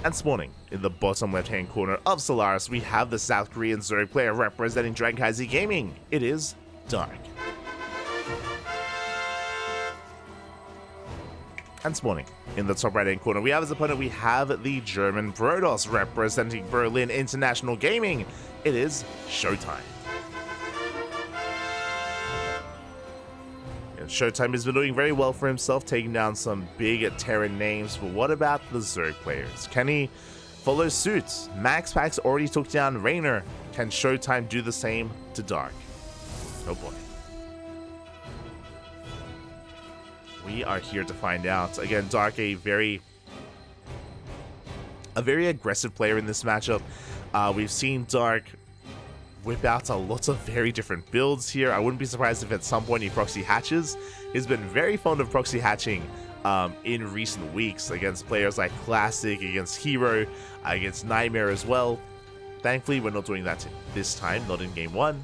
And spawning in the bottom left-hand corner of Solaris, we have the South Korean Zerg player representing KranKy Gaming. It is Dark. And spawning in the top right-hand corner, we have as opponent, we have the German Brodos representing Berlin International Gaming. It is ShoWTimE. And ShoWTimE has been doing very well for himself, taking down some big Terran names, but what about the Zerg players? Can he follow suit? MaxPax already took down Raynor. Can ShoWTimE do the same to Dark? Oh boy. We are here to find out. Again, Dark, a very aggressive player in this matchup. We've seen Dark whip out a lot of very different builds here. I wouldn't be surprised if at some point he proxy hatches. He's been very fond of proxy hatching in recent weeks against players like Classic, against Hero, against Nightmare as well. Thankfully, we're not doing that this time, not in Game 1.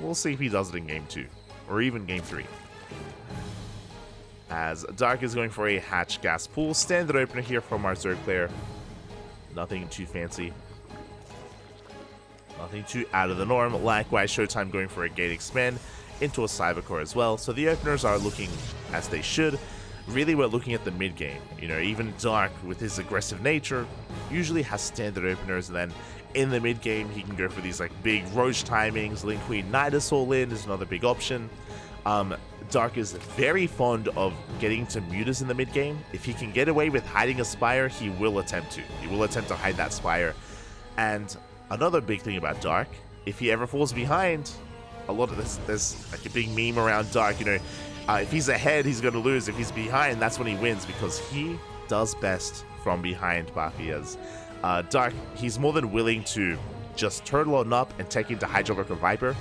We'll see if he does it in Game 2, or even Game 3. As Dark is going for a hatch gas pool. Standard opener here from our Zerg player. Nothing too fancy. Nothing too out of the norm. Likewise, ShoWTimE going for a gate expand into a Cybercore as well. So the openers are looking as they should. Really, we're looking at the mid game. You know, even Dark, with his aggressive nature, usually has standard openers. And then in the mid game, he can go for these like big Roach timings. Link Queen Nidus all in is another big option. Dark is very fond of getting to Mutas in the mid game. If he can get away with hiding a Spire, he will attempt to. He will attempt to hide that Spire. And another big thing about Dark, if he ever falls behind, a lot of this, there's like a big meme around Dark, you know, if he's ahead, he's going to lose. If he's behind, that's when he wins, because he does best from behind, Bafias. Dark, he's more than willing to just turtle on up and take into Hydrovoker Viper.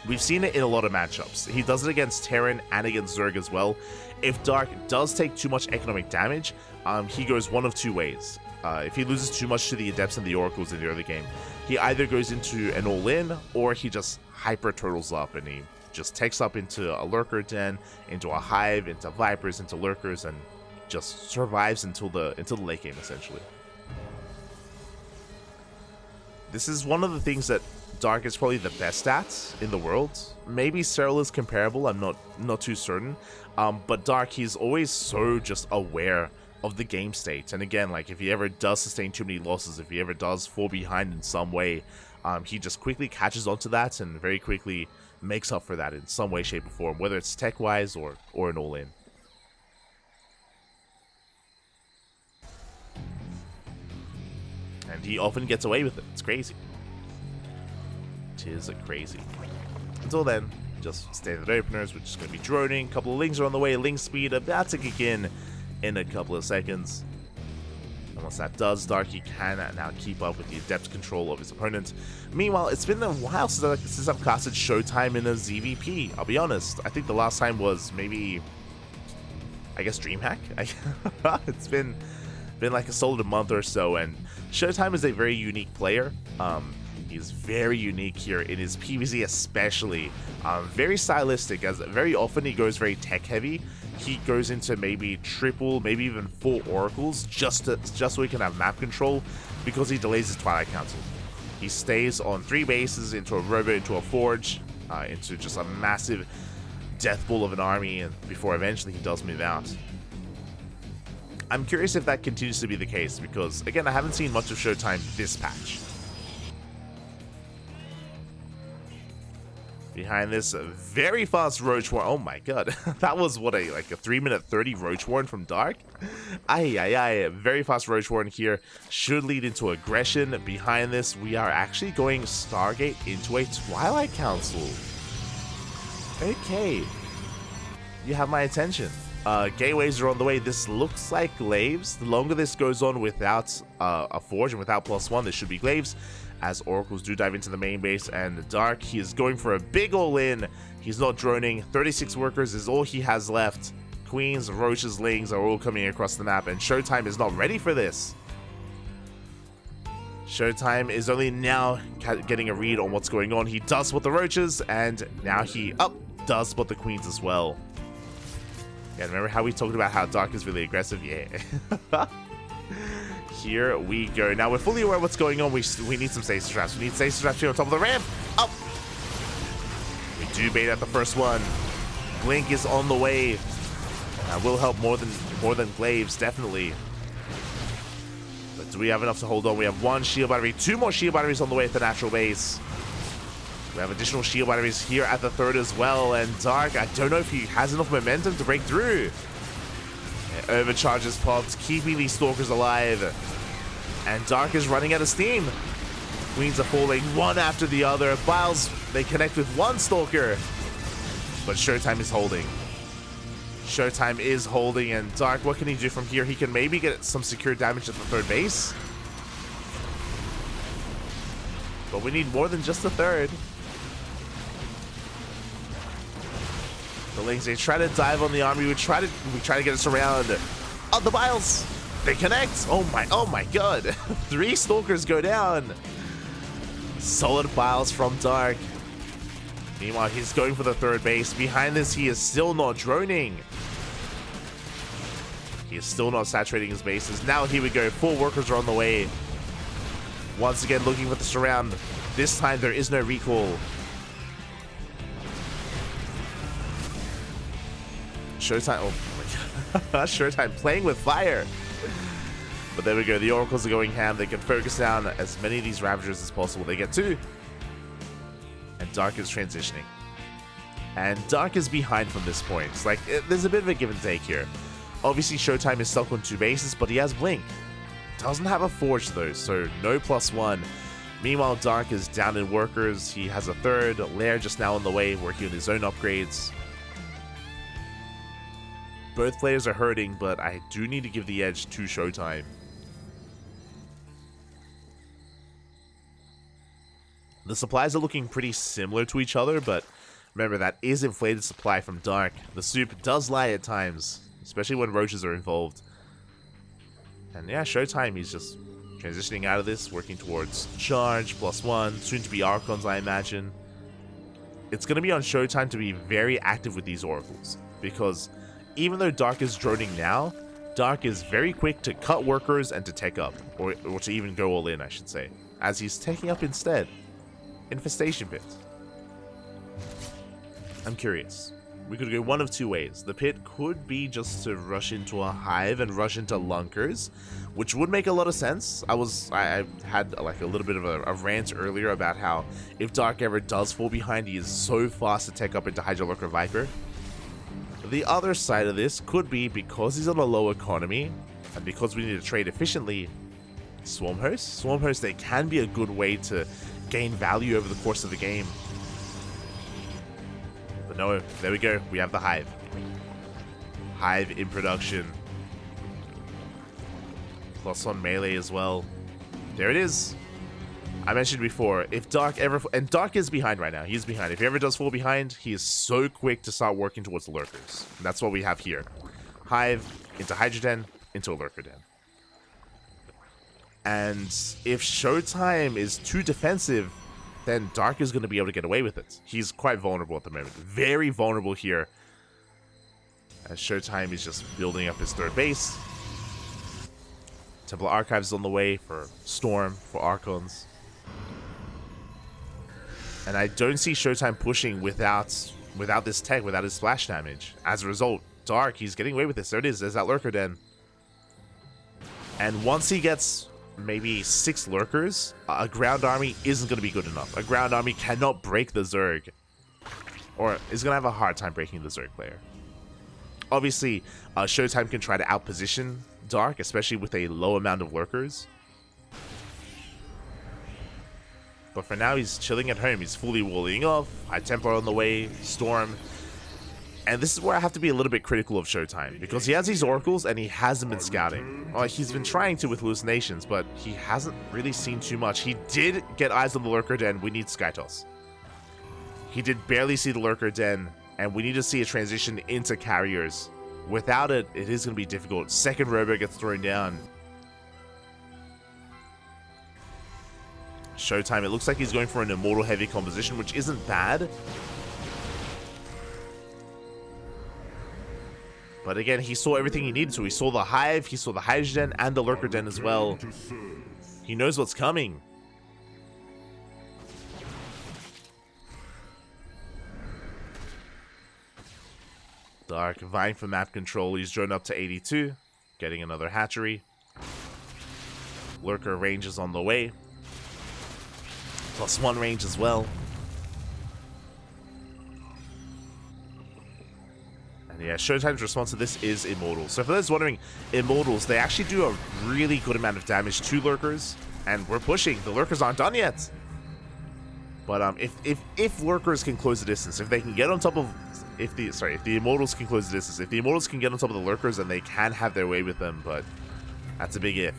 We've seen it in a lot of matchups. He does it against Terran and against Zerg as well. If Dark does take too much economic damage, he goes one of two ways. If he loses too much to the Adepts and the Oracles in the early game, he either goes into an all-in, or he just hyper turtles up and he just takes up into a Lurker Den, into a Hive, into Vipers, into Lurkers, and just survives until the late game, essentially. This is one of the things that Dark is probably the best at in the world. Maybe Cyril is comparable, I'm not too certain. But Dark, he's always so just aware of the game state. And again, like if he ever does sustain too many losses, if he ever does fall behind in some way, he just quickly catches onto that and very quickly makes up for that in some way, shape, or form, whether it's tech-wise or an all-in. And he often gets away with it. It's crazy. It is crazy. Until then, just standard openers. We're just going to be droning. A couple of Lings are on the way. Ling speed about to kick in a couple of seconds. And once that does, Dark, he can now keep up with the adept control of his opponent. Meanwhile, it's been a while since I've casted ShoWTimE in a ZvP. I'll be honest. I think the last time was maybe, I guess, DreamHack. It's been like a solid month or so, and ShoWTimE is a very unique player. He's very unique here in his PvZ, especially. Very stylistic, as very often he goes very tech heavy. He goes into maybe triple, maybe even 4 oracles just so he can have map control, because he delays his Twilight Council. He stays on 3 bases, into a robo, into a forge, into just a massive death ball of an army, and before eventually he does move out. I'm curious if that continues to be the case, because again, I haven't seen much of ShoWTimE this patch. Behind this, a very fast Roach Warren. Oh my god, that was what, like a 3-minute 30 Roach Warren from Dark? Aye. Very fast Roach Warren here should lead into aggression. Behind this, we are actually going Stargate into a Twilight Council. Okay, you have my attention. Gateways are on the way. This looks like Glaives. The longer this goes on without a Forge and without +1, this should be Glaives, as Oracles do dive into the main base. And Dark, he is going for a big all-in. He's not droning. 36 workers is all he has left. Queens, Roaches, Lings are all coming across the map, and ShoWTimE is not ready for this. ShoWTimE is only now getting a read on what's going on. He does spot the Roaches, and now he does spot the Queens as well. Yeah, remember how we talked about how Dark is really aggressive? Yeah. here we go. Now we're fully aware of what's going on. We need some stasis traps. We need stasis traps here on top of the ramp. Up. We do bait at the first one. Blink is on the way. That will help more than Glaives, definitely. But do we have enough to hold on? We have one shield battery, two more shield batteries on the way at the natural base. We have additional shield batteries here at the third as well. And Dark, I don't know if he has enough momentum to break through. Overcharges popped, keeping these stalkers alive. And Dark is running out of steam. Queens are falling one after the other. Biles, they connect with one stalker. But ShoWTimE is holding. ShoWTimE is holding, and Dark, what can he do from here? He can maybe get some secure damage at the third base. But we need more than just the third. The Lings, they try to dive on the army. We try to get us around. Oh, the Biles, they connect. Oh my god. 3 stalkers go down. Solid Biles from Dark. Meanwhile, he's going for the third base. Behind this, he is still not droning. He is still not saturating his bases. Now here we go. 4 workers are on the way. Once again, looking for the surround. This time, there is no recall. ShoWTimE, oh my god. ShoWTimE playing with fire. But there we go. The Oracles are going ham. They can focus down as many of these Ravagers as possible. They get 2. And Dark is transitioning. And Dark is behind from this point. It's like, there's a bit of a give and take here. Obviously, ShoWTimE is stuck on 2 bases, but he has Blink. Doesn't have a Forge, though, so no +1. Meanwhile, Dark is down in workers. He has a third. Lair just now on the way, working on his own upgrades. Both players are hurting, but I do need to give the edge to ShoWTimE. The supplies are looking pretty similar to each other, but remember, that is inflated supply from Dark. The soup does lie at times, especially when roaches are involved. And yeah, ShoWTimE, he's just transitioning out of this, working towards charge, +1, soon to be Archons, I imagine. It's going to be on ShoWTimE to be very active with these Oracles, because even though Dark is droning now, Dark is very quick to cut workers and to take up, or to even go all in, I should say, as he's taking up instead. Infestation Pit. I'm curious. We could go one of 2 ways. The pit could be just to rush into a hive and rush into lunkers, which would make a lot of sense. I had like a little bit of a rant earlier about how if Dark ever does fall behind, he is so fast to take up into Hydra Lurker Viper. The other side of this could be, because he's on a low economy and because we need to trade efficiently, Swarm Host. Swarm Host, they can be a good way to gain value over the course of the game. But no, there we go. We have the Hive. Hive in production. +1 melee as well. There it is. I mentioned before, if Dark ever... And Dark is behind right now. He's behind. If he ever does fall behind, he is so quick to start working towards the Lurkers. And that's what we have here. Hive into Hydra Den, into a Lurker Den. And if ShoWTimE is too defensive, then Dark is going to be able to get away with it. He's quite vulnerable at the moment. Very vulnerable here. As ShoWTimE is just building up his third base. Templar Archives is on the way for Storm, for Archons. And I don't see ShoWTimE pushing without this tech, without his splash damage. As a result, Dark, he's getting away with this. There it is. There's that Lurker Den. And once he gets maybe 6 Lurkers, a ground army isn't going to be good enough. A ground army cannot break the Zerg. Or is going to have a hard time breaking the Zerg player. Obviously, ShoWTimE can try to outposition Dark, especially with a low amount of Lurkers. But for now, he's chilling at home. He's fully walling off. High Templar on the way. Storm. And this is where I have to be a little bit critical of ShoWTimE, because he has these Oracles and he hasn't been scouting. Well, he's been trying to with Hallucinations, but he hasn't really seen too much. He did get eyes on the Lurker Den. We need Skytoss. He did barely see the Lurker Den, and we need to see a transition into carriers. Without it, it is going to be difficult. Second Robo gets thrown down. ShoWTimE, it looks like he's going for an Immortal heavy composition, which isn't bad. But again, he saw everything he needed to. He saw the hive, he saw the hydrogen, and the lurker den as well. He knows what's coming. Dark vying for map control. He's drawn up to 82, getting another hatchery. Lurker range is on the way. +1 range as well. And yeah, ShoWTime's response to this is Immortals. So for those wondering, Immortals, they actually do a really good amount of damage to Lurkers. And we're pushing. The Lurkers aren't done yet. But if Lurkers can close the distance, if they can get on top of... If the Immortals can close the distance, if the Immortals can get on top of the Lurkers, then they can have their way with them, but that's a big if.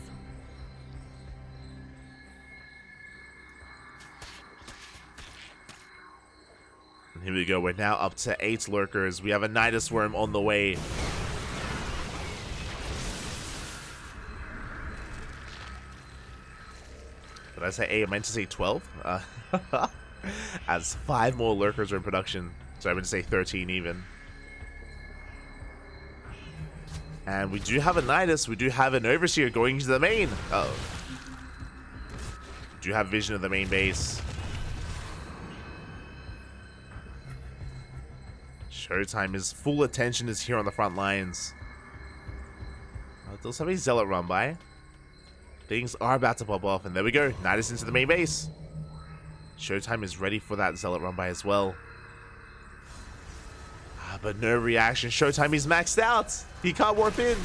And here we go, we're now up to 8 Lurkers. We have a Nidus Worm on the way. Did I say 8? I meant to say 12. As 5 more Lurkers are in production. So I meant to say 13 even. And we do have a Nidus. We do have an Overseer going into the main. Uh-oh. We do have vision of the main base. ShoWTime, his full attention is here on the front lines. Does somebody Zealot run by? Things are about to pop off, and there we go. Nidus into the main base. ShoWTime is ready for that Zealot run by as well. But no reaction. ShoWTime is maxed out. He can't warp in.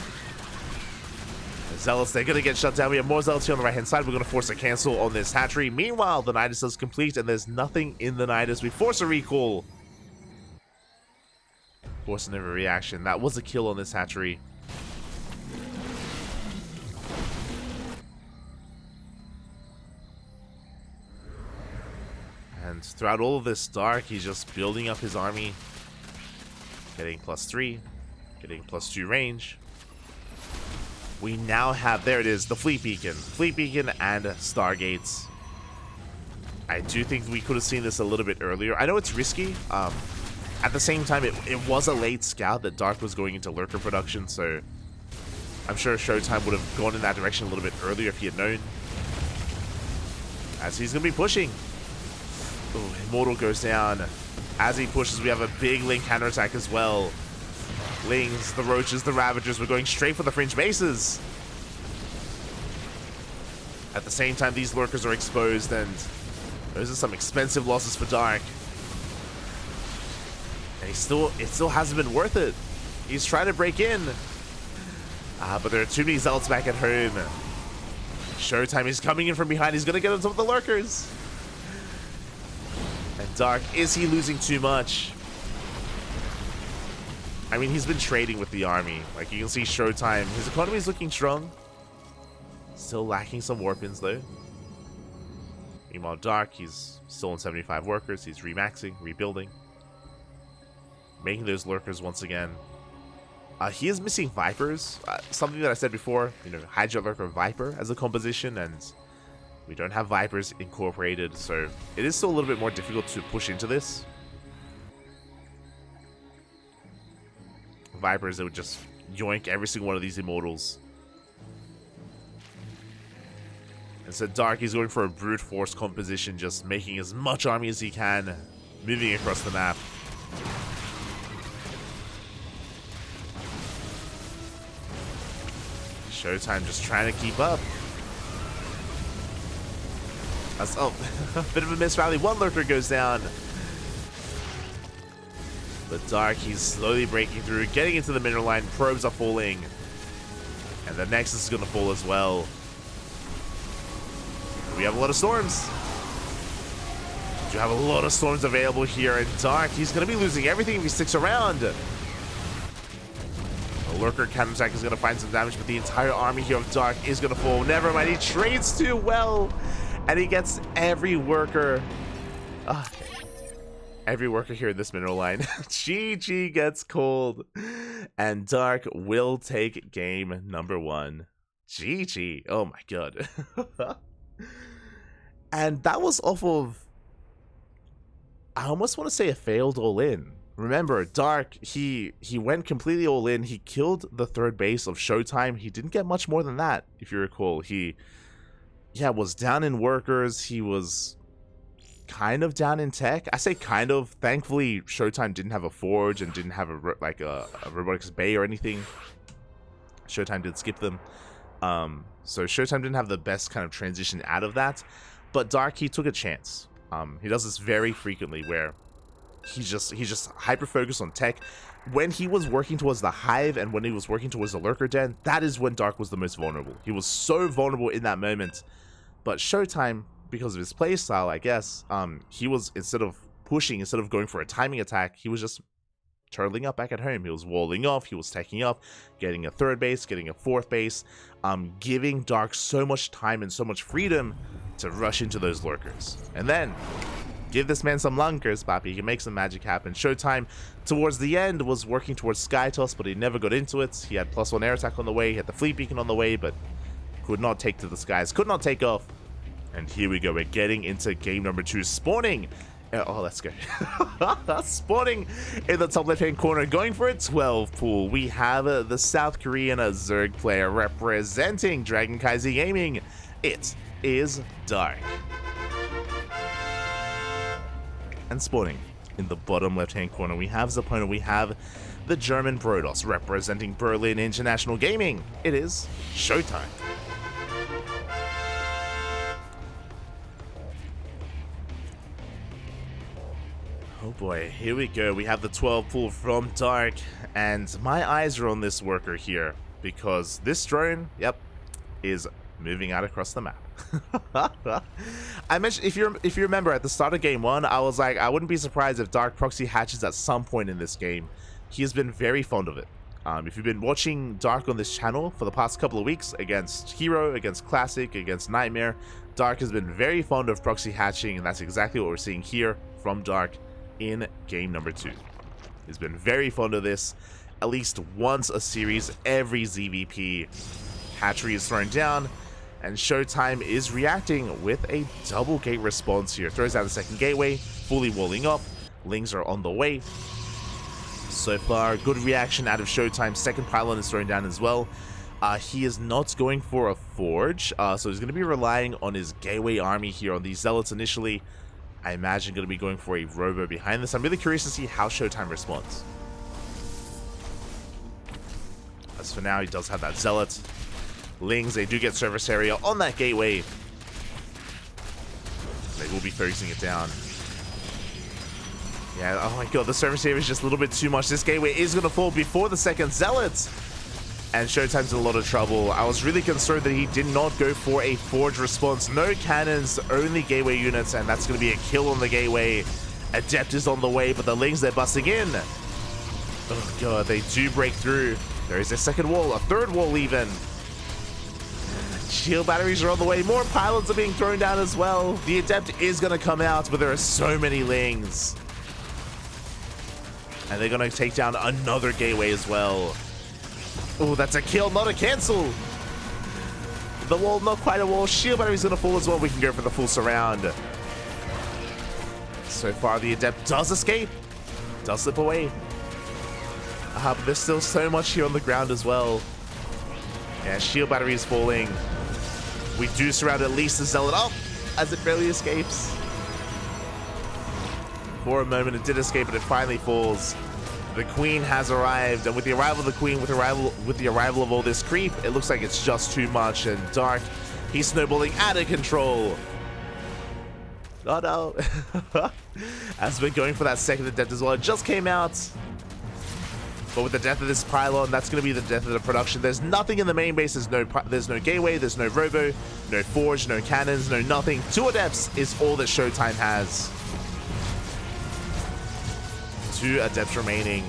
The Zealots, they're going to get shut down. We have more Zealots here on the right hand side. We're going to force a cancel on this hatchery. Meanwhile, the Nidus is complete, and there's nothing in the Nidus. We force a recall. Force an overreaction. That was a kill on this hatchery. And throughout all of this Dark, he's just building up his army. Getting +3. Getting +2 range. We now have, there it is, the Fleet Beacon. Fleet Beacon and Stargates. I do think we could have seen this a little bit earlier. I know it's risky. At the same time, it was a late scout that Dark was going into Lurker production, so I'm sure ShoWTime would have gone in that direction a little bit earlier if he had known. As he's going to be pushing. Oh, Immortal goes down. As he pushes, we have a big Ling counterattack as well. Lings, the Roaches, the Ravagers, we're going straight for the Fringe Bases. At the same time, these Lurkers are exposed, and those are some expensive losses for Dark. And it still hasn't been worth it. He's trying to break in. But there are too many Zealots back at home. ShoWTime is coming in from behind. He's going to get on top of the Lurkers. And Dark, is he losing too much? I mean, he's been trading with the army. Like, you can see ShoWTime. His economy is looking strong. Still lacking some warp-ins, though. Meanwhile, Dark, he's still on 75 workers. He's remaxing, rebuilding. Making those Lurkers once again. He is missing Vipers. Something that I said before, you know, Hydra Lurker Viper as a composition, and we don't have Vipers incorporated, so it is still a little bit more difficult to push into this. Vipers that would just yoink every single one of these Immortals. And so Dark, he's going for a brute force composition, just making as much army as he can, moving across the map. ShoWTime just trying to keep up. That's, oh, a bit of a miss rally. One Lurker goes down. But Dark, he's slowly breaking through, getting into the mineral line. Probes are falling. And the Nexus is going to fall as well. We have a lot of storms. We do have a lot of storms available here. And Dark, he's going to be losing everything if he sticks around. The Lurker counterattack is going to find some damage, but the entire army here of Dark is going to fall. Never mind, he trades too well. And he gets every worker. Every worker here in this mineral line. GG gets called. And Dark will take game number 1. GG. Oh my god. And that was off of, I almost want to say, a failed all-in. remember, Dark, he went completely all in. He killed the third base of ShoWTimE. He didn't get much more than that, if you recall. He, yeah, was down in workers. He was kind of down in tech. I say kind of. Thankfully, ShoWTimE didn't have a forge and didn't have a robotics bay or anything. ShoWTimE did skip them. So ShoWTimE didn't have the best kind of transition out of that. But Dark, he took a chance. He does this very frequently where he's just hyper focused on tech. When he was working towards the hive and when he was working towards the lurker den, that is when Dark was the most vulnerable. He was so vulnerable in that moment. But ShoWTimE, because of his playstyle, I guess, he was, instead of pushing, instead of going for a timing attack, he was just turtling up back at home. He was walling off, he was teching up, getting a third base, getting a fourth base, giving Dark so much time and so much freedom to rush into those lurkers. And then give this man some lunkers, Papi. He can make some magic happen. ShoWTimE, towards the end, was working towards Sky Toss, but he never got into it. He had +1 air attack on the way, he had the fleet beacon on the way, but could not take to the skies, could not take off. And here we go, we're getting into game number 2, spawning. Oh, let's go. Spawning in the top left-hand corner, going for a 12 pool. We have the South Korean Zerg player representing Dragon Kaiser Gaming. It is Dark. And spawning in the bottom left-hand corner, we have his opponent. We have the German Brodos representing Berlin International Gaming. It is ShoWTimE. Oh boy, here we go. We have the 12 pool from Dark, and my eyes are on this worker here because this drone, yep, is moving out across the map. I mentioned, if you remember, at the start of game 1, I was like, I wouldn't be surprised if Dark proxy hatches at some point in this game. He has been very fond of it. If you've been watching Dark on this channel for the past couple of weeks, against Hero, against Classic, against Nightmare, Dark has been very fond of proxy hatching, and that's exactly what we're seeing here from Dark in game number 2. He's been very fond of this. At least once a series, every ZvP hatchery is thrown down, and ShoWTimE is reacting with a double gate response here. Throws out the second gateway, fully walling up. Lings are on the way. So far, good reaction out of ShoWTimE. Second pylon is thrown down as well. He is not going for a forge, so he's going to be relying on his gateway army here on these zealots initially. I imagine going to be going for a robo behind this. I'm really curious to see how ShoWTimE responds. As for now, he does have that zealot. Lings, they do get service area on that gateway. They will be focusing it down. Yeah, oh my god, the service area is just a little bit too much. This gateway is going to fall before the second zealot. And ShoWTimE's in a lot of trouble. I was really concerned that he did not go for a forge response. No cannons, only gateway units, and that's going to be a kill on the gateway. Adept is on the way, but the Lings, they're busting in. Oh god, they do break through. There is a second wall, a third wall even. Shield batteries are on the way. More pylons are being thrown down as well. The Adept is going to come out, but there are so many Lings. And they're going to take down another gateway as well. Oh, that's a kill, not a cancel. The wall, not quite a wall. Shield battery's going to fall as well. We can go for the full surround. So far, the Adept does escape. Does slip away. But there's still so much here on the ground as well. Yeah, shield battery is falling. We do surround at least the Zealot up as it barely escapes. For a moment, it did escape, but it finally falls. The Queen has arrived, and with the arrival of the Queen, with the arrival of all this creep, it looks like it's just too much. And Dark, he's snowballing out of control. Oh no. As we're going for that second Adept as well, it just came out. But with the death of this pylon, that's going to be the death of the production. There's nothing in the main base. There's no gateway, there's no robo, no forge, no cannons, no nothing. 2 Adepts is all that ShoWTimE has. 2 Adepts remaining.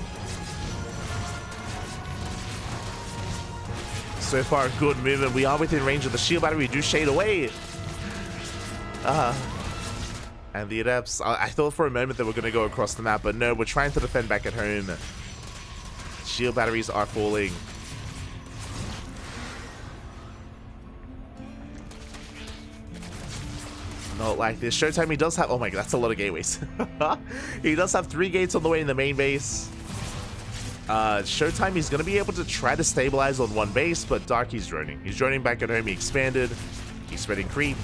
So far, good movement. We are within range of the shield battery. We do shade away. And the Adepts, I thought for a moment that we're going to go across the map, but no, we're trying to defend back at home. Shield batteries are falling. Not like this. ShoWTimE, he does have... Oh my god, that's a lot of gateways. He does have 3 gates on the way in the main base. ShoWTimE, he's going to be able to try to stabilize on one base, but Dark, he's droning. He's droning back at home. He expanded. He's spreading creep.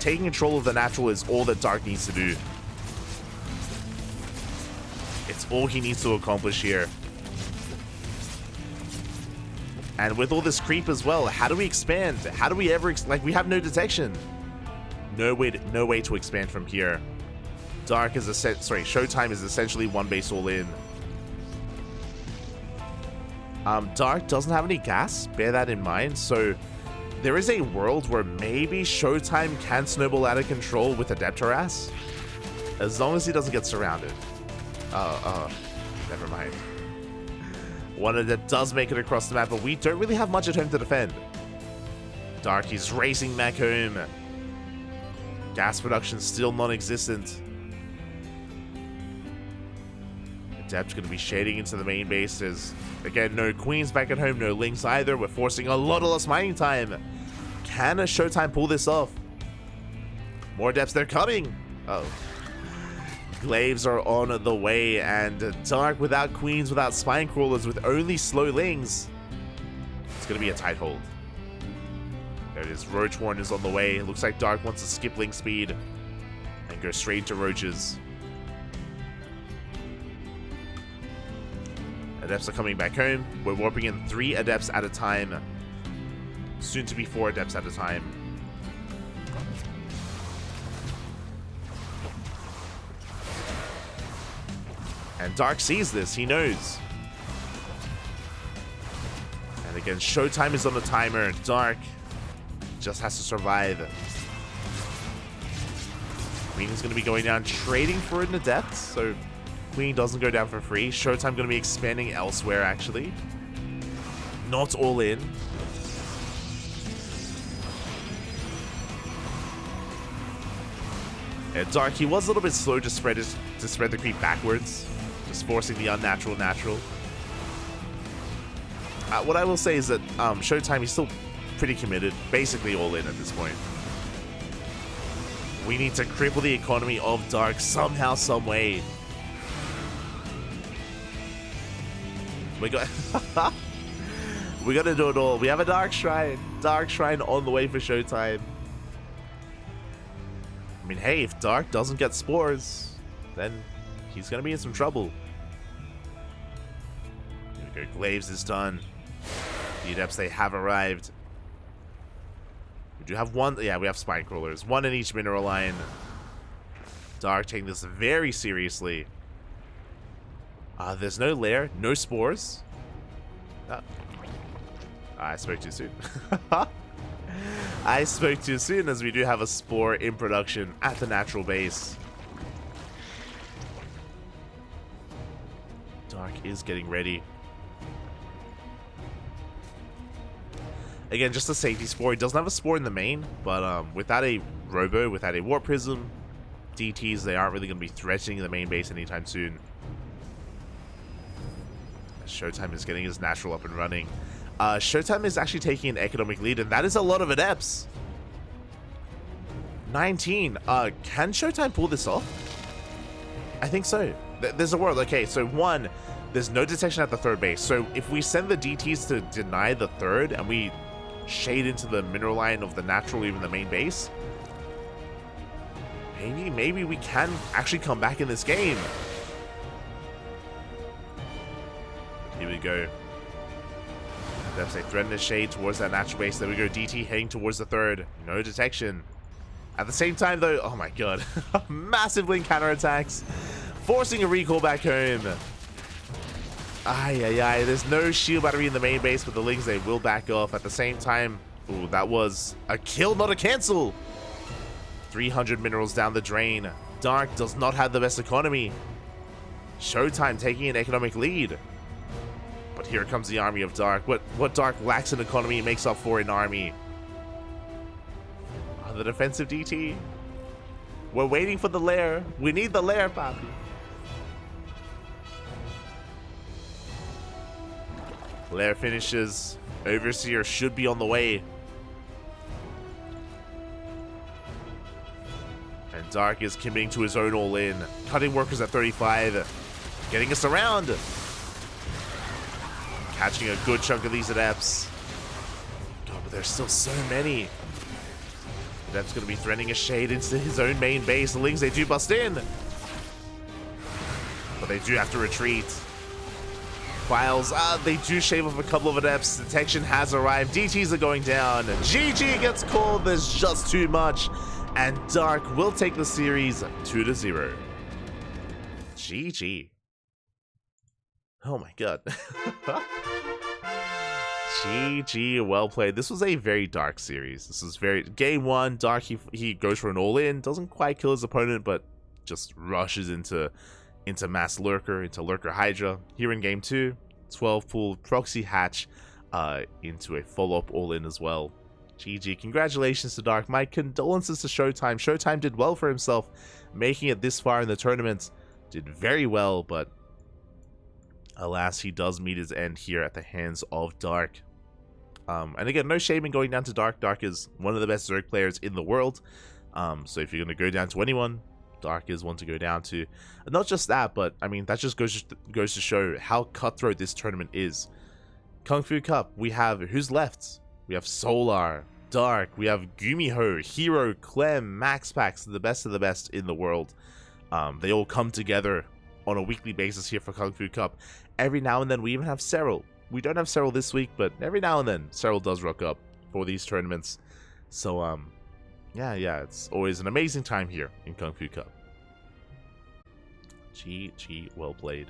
Taking control of the natural is all that Dark needs to do. It's all he needs to accomplish here. And with all this creep as well, how do we expand? How do we ever... like, we have no detection. No way to expand from here. Dark is ShoWTimE is essentially one base all in. Dark doesn't have any gas, bear that in mind, so there is a world where maybe ShoWTimE can snowball out of control with Adept Harass, as long as he doesn't get surrounded. Never mind. One Adept does make it across the map, but we don't really have much at home to defend. Dark is racing back home. Gas production still non-existent. Adept's going to be shading into the main base. There's, again, no queens back at home, no links either. We're forcing a lot of lost mining time. Can a ShoWTimE pull this off? More adepts, they're coming. Oh. Glaives are on the way, and Dark without queens, without spine crawlers, with only slow lings. It's going to be a tight hold. There it is. Roach Warren is on the way. It looks like Dark wants to skip link speed and go straight into roaches. Adepts are coming back home. We're warping in 3 adepts at a time. Soon to be 4 adepts at a time. And Dark sees this. He knows. And again, ShoWTimE is on the timer. Dark just has to survive. Queen is going to be going down, trading for an adept. So Queen doesn't go down for free. ShoWTimE going to be expanding elsewhere, actually. Not all in. Yeah, Dark, he was a little bit slow to spread the creep backwards. Just forcing the unnatural natural. What I will say is that ShoWTimE, he's still pretty committed. Basically all in at this point. We need to cripple the economy of Dark somehow, some way. We got to do it all. We have a Dark Shrine. Dark Shrine on the way for ShoWTimE. I mean, hey, if Dark doesn't get spores, then he's going to be in some trouble. Here we go. Glaives is done. The adepts, they have arrived. We do have one. Yeah, we have spine crawlers. 1 in each mineral line. Dark taking this very seriously. There's no lair, no spores. I spoke too soon. I spoke too soon, as we do have a spore in production at the natural base. Dark is getting ready. Again, just a safety spore. He doesn't have a spore in the main, but without a Robo, without a Warp Prism, DTs, they aren't really going to be threatening the main base anytime soon. ShoWTimE is getting his natural up and running. ShoWTimE is actually taking an economic lead, and that is a lot of adepts. 19. Can ShoWTimE pull this off? I think so. There's a world. Okay, so 1, there's no detection at the 3rd base. So if we send the DTs to deny the 3rd, and we shade into the mineral line of the natural, even the main base, maybe we can actually come back in this game. Here we go. Adepts, they threaten the shade towards that natural base. There we go. DT heading towards the 3rd. No detection. At the same time, though, oh my god. Massive link counterattacks. Forcing a recall back home. Ay. There's no shield battery in the main base, but the links, they will back off. At the same time, ooh, that was a kill, not a cancel. 300 minerals down the drain. Dark does not have the best economy. ShoWTimE taking an economic lead. But here comes the army of Dark. What Dark lacks in economy makes up for in army. The defensive DT. We're waiting for the lair. We need the lair, Papi. Lair finishes. Overseer should be on the way. Dark is committing to his own all-in. Cutting workers at 35. Getting us around. Catching a good chunk of these adepts. God, but there's still so many. Adept's going to be threading a shade into his own main base. The Lings, they do bust in. But they do have to retreat. Files, they do shave off a couple of adepts. Detection has arrived. DTs are going down. GG gets called. There's just too much. And Dark will take the series 2-0. GG. Oh my god. GG, well played. This was a very Dark series. This was very... Game 1, Dark, he goes for an all-in. Doesn't quite kill his opponent, but just rushes into Mass Lurker, into Lurker Hydra. Here in Game 2, 12 pull Proxy Hatch into a follow-up all-in as well. GG. Congratulations to Dark. My condolences to ShoWTimE. ShoWTimE did well for himself, making it this far in the tournament. Did very well, but alas, he does meet his end here at the hands of Dark. And again, no shame in going down to Dark. Dark is one of the best Zerg players in the world. So if you're going to go down to anyone, Dark is one to go down to. And not just that, but I mean, that just goes to show how cutthroat this tournament is. KungFu Cup, we have, who's left? We have Solar, Dark, we have Gumiho, Hero, Clem, MaxPax, the best of the best in the world. They all come together on a weekly basis here for KungFu Cup. Every now and then we even have Serral. We don't have Serral this week, but every now and then Serral does rock up for these tournaments. So yeah, it's always an amazing time here in KungFu Cup. GG, well played.